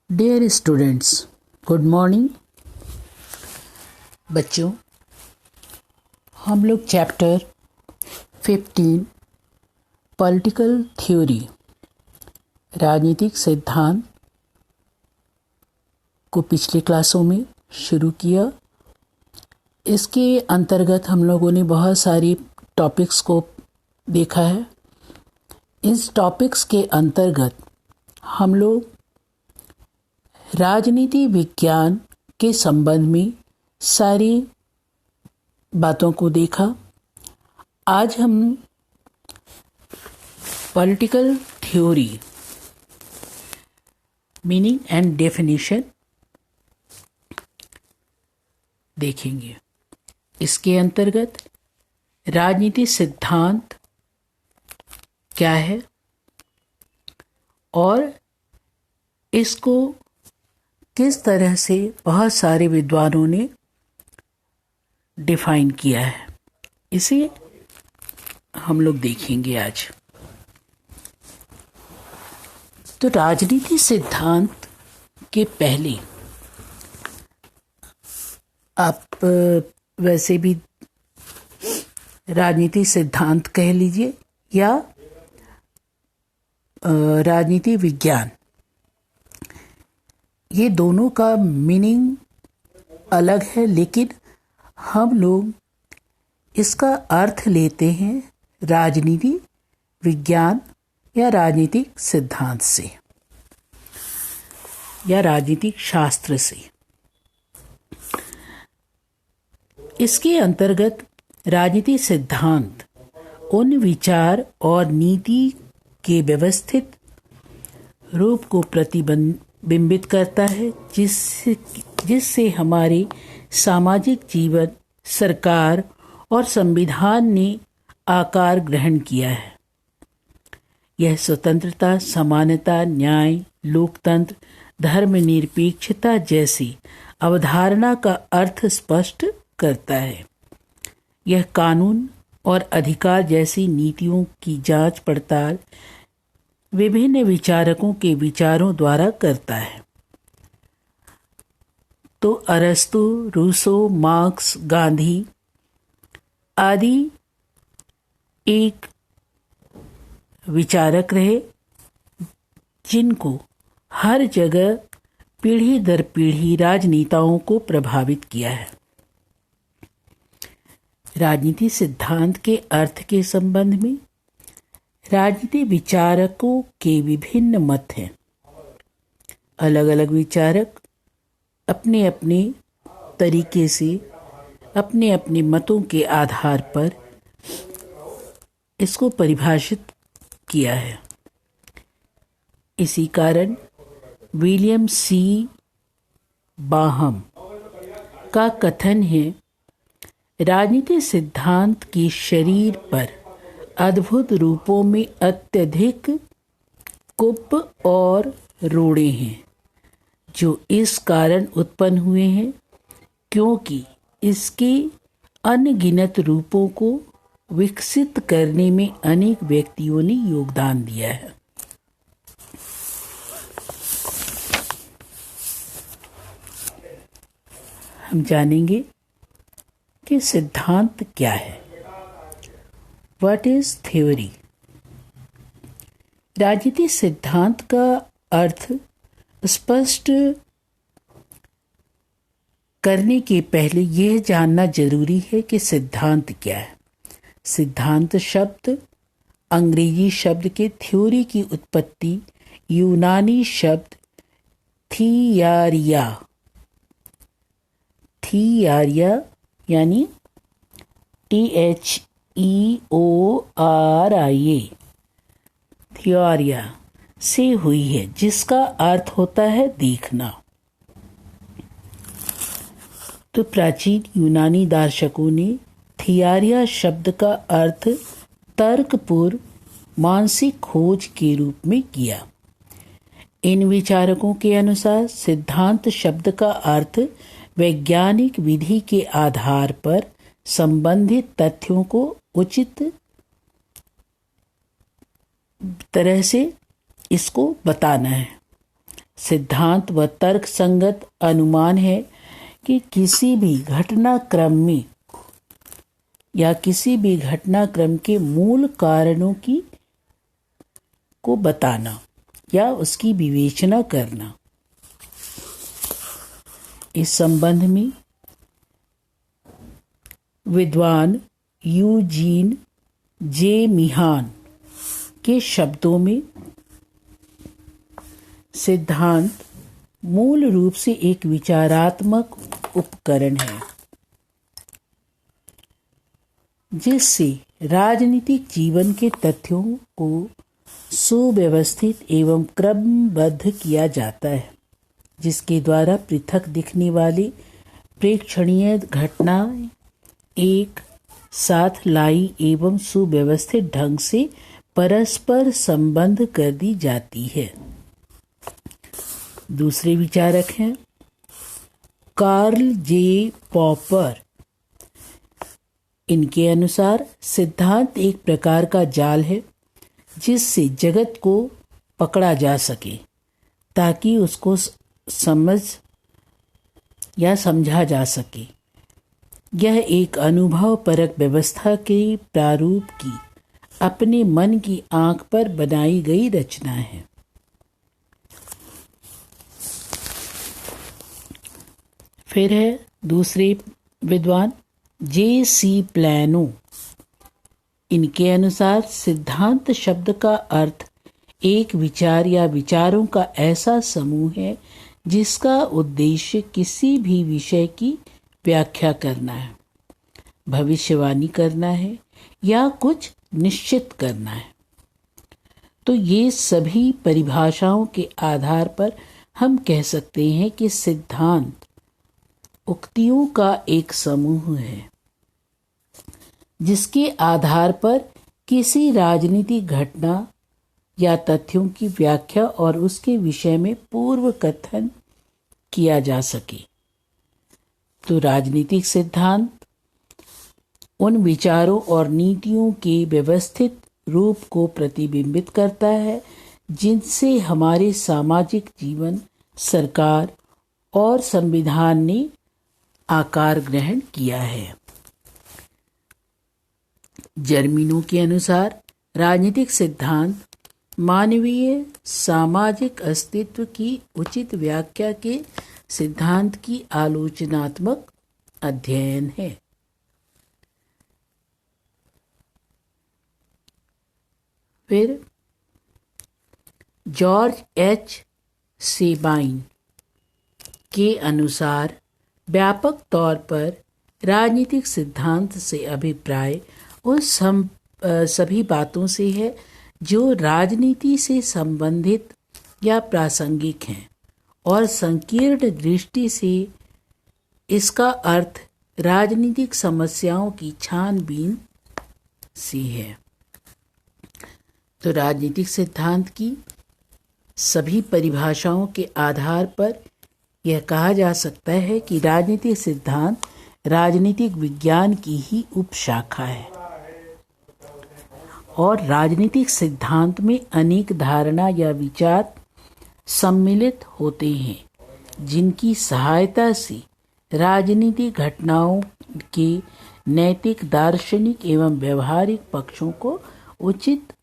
Dear students, good morning. बच्चों, हम लोग चैप्टर 15 पॉलिटिकल थ्योरी राजनीतिक सिद्धांत को पिछली क्लासों में शुरू किया। इसके अंतर्गत हम लोगों ने बहुत सारी टॉपिक्स को देखा है। इस टॉपिक्स के अंतर्गत हम लोग राजनीति विज्ञान के संबंध में सारी बातों को देखा। आज हम political theory meaning and definition देखेंगे। इसके अंतर्गत राजनीति सिद्धांत क्या है और इसको किस तरह से बहुत सारे विद्वानों ने डिफाइन किया है, इसे हम लोग देखेंगे आज। तो राजनीति सिद्धांत के पहले आप वैसे भी राजनीति सिद्धांत कह लीजिए या राजनीति विज्ञान, ये दोनों का मीनिंग अलग है, लेकिन हम लोग इसका अर्थ लेते हैं राजनीति विज्ञान या राजनीतिक सिद्धांत से या राजनीतिक शास्त्र से। इसके अंतर्गत राजनीति सिद्धांत उन विचार और नीति के व्यवस्थित रूप को प्रतिबिंबित करता है जिससे हमारे सामाजिक जीवन, सरकार और संविधान ने आकार ग्रहण किया है। यह स्वतंत्रता, समानता, न्याय, लोकतंत्र, धर्मनिरपेक्षता जैसी अवधारणा का अर्थ स्पष्ट करता है। यह कानून और अधिकार जैसी नीतियों की जांच पड़ताल विभिन्न विचारकों के विचारों द्वारा करता है। तो अरस्तु, रूसो, मार्क्स, गांधी आदि एक विचारक रहे जिनको हर जगह पीढ़ी दर पीढ़ी राजनेताओं को प्रभावित किया है। राजनीति सिद्धांत के अर्थ के संबंध में राजनीति विचारकों के विभिन्न मत हैं। अलग अलग विचारक अपने अपने तरीके से अपने अपने मतों के आधार पर इसको परिभाषित किया है। इसी कारण विलियम सी बाहम का कथन है, राजनीति सिद्धांत के शरीर पर अद्भुत रूपों में अत्यधिक कुप और रोड़े हैं, जो इस कारण उत्पन्न हुए हैं क्योंकि इसके अनगिनत रूपों को विकसित करने में अनेक व्यक्तियों ने योगदान दिया है। हम जानेंगे कि सिद्धांत क्या है। What is theory? राजनीति सिद्धांत का अर्थ स्पष्ट करने के पहले यह जानना जरूरी है कि सिद्धांत क्या है। सिद्धांत शब्द अंग्रेजी शब्द के थ्योरी की उत्पत्ति यूनानी शब्द थियारिया यानी थियोरिया से हुई है, जिसका अर्थ होता है देखना। तो प्राचीन यूनानी दार्शकों ने थियारिया शब्द का अर्थ तर्कपूर्ण मानसिक खोज के रूप में किया। इन विचारकों के अनुसार सिद्धांत शब्द का अर्थ वैज्ञानिक विधि के आधार पर संबंधित तथ्यों को उचित तरह से इसको बताना है। सिद्धांत व तर्क संगत अनुमान है कि किसी भी घटनाक्रम में या किसी भी घटनाक्रम के मूल कारणों को बताना या उसकी विवेचना करना। इस संबंध में विद्वान यूजीन जे मिहान के शब्दों में सिद्धांत मूल रूप से एक विचारात्मक उपकरण है जिससे राजनीतिक जीवन के तथ्यों को सुव्यवस्थित एवं क्रमबद्ध किया जाता है, जिसके द्वारा पृथक दिखने वाली प्रेक्षणीय घटनाएं एक साथ लाई एवं सुव्यवस्थित ढंग से परस्पर संबंध कर दी जाती है। दूसरे विचारक हैं कार्ल जे पॉपर। इनके अनुसार सिद्धांत एक प्रकार का जाल है जिससे जगत को पकड़ा जा सके ताकि उसको समझ या समझा जा सके। यह एक अनुभव परक व्यवस्था के प्रारूप की अपने मन की आंख पर बनाई गई रचना है। फिर है दूसरे विद्वान जे.सी. प्लेनो। इनके अनुसार सिद्धांत शब्द का अर्थ एक विचार या विचारों का ऐसा समूह है जिसका उद्देश्य किसी भी विषय की व्याख्या करना है, भविष्यवाणी करना है या कुछ निश्चित करना है। तो ये सभी परिभाषाओं के आधार पर हम कह सकते हैं कि सिद्धांत उक्तियों का एक समूह है जिसके आधार पर किसी राजनीतिक घटना या तथ्यों की व्याख्या और उसके विषय में पूर्व कथन किया जा सके। तो राजनीतिक सिद्धांत उन विचारों और नीतियों के व्यवस्थित रूप को प्रतिबिंबित करता है जिनसे हमारे सामाजिक जीवन, सरकार और संविधान ने आकार ग्रहण किया है। जर्मीनों के अनुसार राजनीतिक सिद्धांत मानवीय सामाजिक अस्तित्व की उचित व्याख्या के सिद्धांत की आलोचनात्मक अध्ययन है। फिर जॉर्ज एच. सेबाइन के अनुसार व्यापक तौर पर राजनीतिक सिद्धांत से अभिप्राय उस सभी बातों से है जो राजनीति से संबंधित या प्रासंगिक हैं और संकीर्ण दृष्टि से इसका अर्थ राजनीतिक समस्याओं की छानबीन से है। तो राजनीतिक सिद्धांत की सभी परिभाषाओं के आधार पर यह कहा जा सकता है कि राजनीतिक सिद्धांत राजनीतिक विज्ञान की ही उपशाखा है और राजनीतिक सिद्धांत में अनेक धारणा या विचार सम्मिलित होते हैं जिनकी सहायता से राजनीतिक घटनाओं के नैतिक, दार्शनिक एवं व्यवहारिक पक्षों को उचित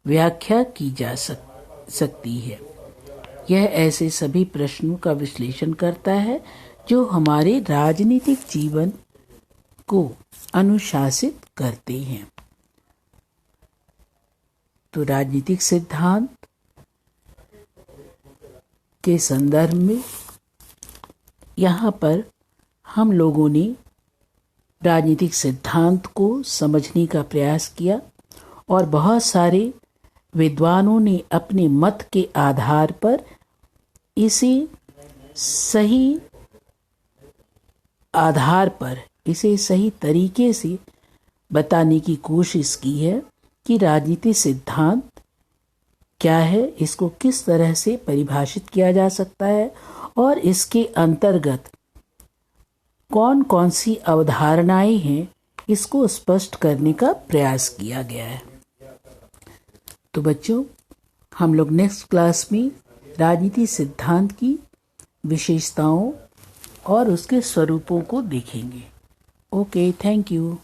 व्याख्या की जा सकती है। यह ऐसे सभी प्रश्नों का विश्लेषण करता है जो हमारे राजनीतिक जीवन को अनुशासित करते हैं। तो राजनीतिक सिद्धांत के संदर्भ में यहाँ पर हम लोगों ने राजनीतिक सिद्धांत को समझने का प्रयास किया और बहुत सारे विद्वानों ने अपने मत के आधार पर इसे सही तरीके से बताने की कोशिश की है कि राजनीतिक सिद्धांत क्या है, इसको किस तरह से परिभाषित किया जा सकता है और इसके अंतर्गत कौन कौन सी अवधारणाएं हैं, इसको स्पष्ट करने का प्रयास किया गया है। तो बच्चों, हम लोग नेक्स्ट क्लास में राजनीति सिद्धांत की विशेषताओं और उसके स्वरूपों को देखेंगे। Okay, thank you.